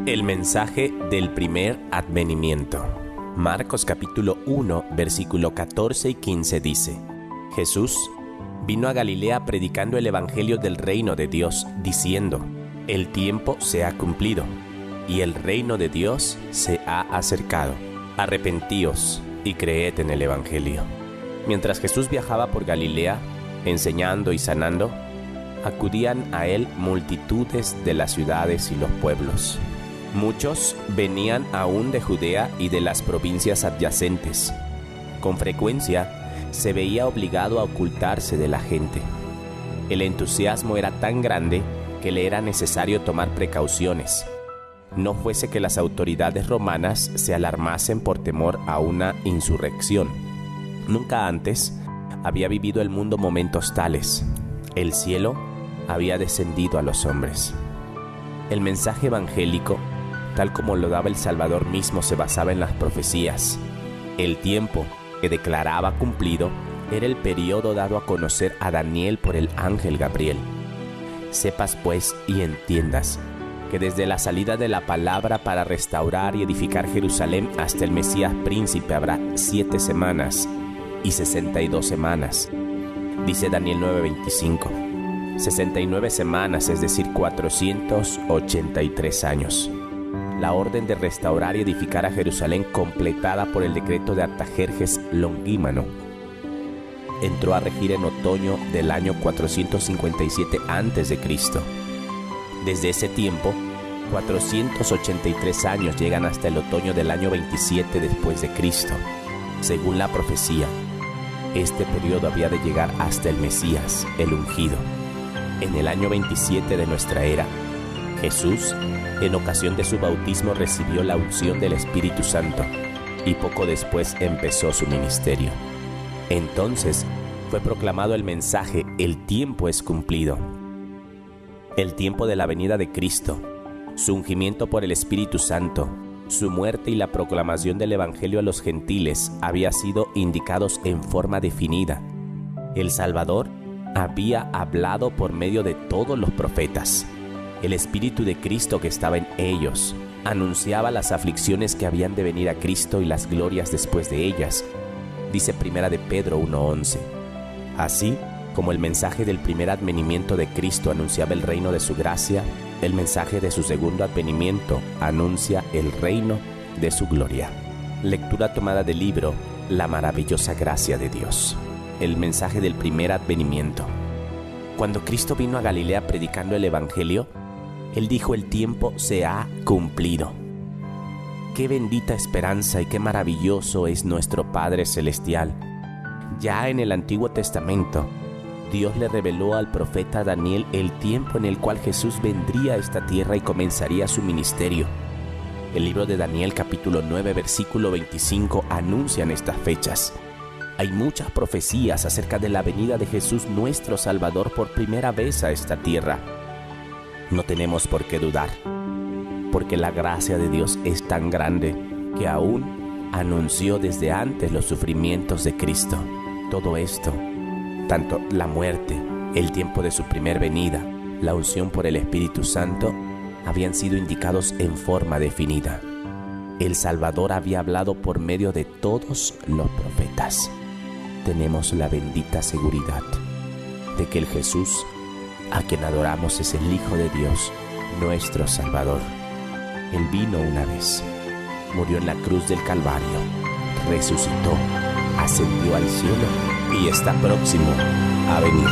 El mensaje del primer advenimiento. Marcos capítulo 1, versículo 14 y 15 dice: Jesús vino a Galilea predicando el evangelio del reino de Dios, diciendo: el tiempo se ha cumplido, y el reino de Dios se ha acercado. Arrepentíos y creed en el evangelio. Mientras Jesús viajaba por Galilea, enseñando y sanando, acudían a él multitudes de las ciudades y los pueblos. Muchos venían aún de Judea y de las provincias adyacentes. Con frecuencia se veía obligado a ocultarse de la gente. El entusiasmo era tan grande que le era necesario tomar precauciones. No fuese que las autoridades romanas se alarmasen por temor a una insurrección. Nunca antes había vivido el mundo momentos tales. El cielo había descendido a los hombres. El mensaje evangélico, tal como lo daba el Salvador mismo, se basaba en las profecías. El tiempo que declaraba cumplido era el periodo dado a conocer a Daniel por el ángel Gabriel. Sepas pues y entiendas que desde la salida de la palabra para restaurar y edificar Jerusalén hasta el Mesías príncipe habrá 7 semanas y 62 semanas. Dice Daniel 9:25. 69 semanas, es decir, 483 años. La orden de restaurar y edificar a Jerusalén, completada por el decreto de Artajerjes Longímano, entró a regir en otoño del año 457 a.C. Desde ese tiempo, 483 años llegan hasta el otoño del año 27 después de Cristo. Según la profecía, este periodo había de llegar hasta el Mesías, el ungido. En el año 27 de nuestra era, Jesús, en ocasión de su bautismo, recibió la unción del Espíritu Santo y poco después empezó su ministerio. Entonces fue proclamado el mensaje: el tiempo es cumplido. El tiempo de la venida de Cristo, su ungimiento por el Espíritu Santo, su muerte y la proclamación del Evangelio a los gentiles había sido indicados en forma definida. El Salvador había hablado por medio de todos los profetas. El Espíritu de Cristo que estaba en ellos anunciaba las aflicciones que habían de venir a Cristo y las glorias después de ellas. Dice Primera de Pedro 1:11. Así como el mensaje del primer advenimiento de Cristo anunciaba el reino de su gracia, el mensaje de su segundo advenimiento anuncia el reino de su gloria. Lectura tomada del libro La maravillosa gracia de Dios. El mensaje del primer advenimiento. Cuando Cristo vino a Galilea predicando el evangelio, Él dijo: el tiempo se ha cumplido. Qué bendita esperanza y qué maravilloso es nuestro Padre Celestial. Ya en el Antiguo Testamento, Dios le reveló al profeta Daniel el tiempo en el cual Jesús vendría a esta tierra y comenzaría su ministerio. El libro de Daniel capítulo 9 versículo 25 anuncian estas fechas. Hay muchas profecías acerca de la venida de Jesús nuestro Salvador por primera vez a esta tierra. No tenemos por qué dudar, porque la gracia de Dios es tan grande que aún anunció desde antes los sufrimientos de Cristo. Todo esto, tanto la muerte, el tiempo de su primer venida, la unción por el Espíritu Santo, habían sido indicados en forma definida. El Salvador había hablado por medio de todos los profetas. Tenemos la bendita seguridad de que el Jesús a quien adoramos es el Hijo de Dios, nuestro Salvador. Él vino una vez, murió en la cruz del Calvario, resucitó, ascendió al cielo y está próximo a venir.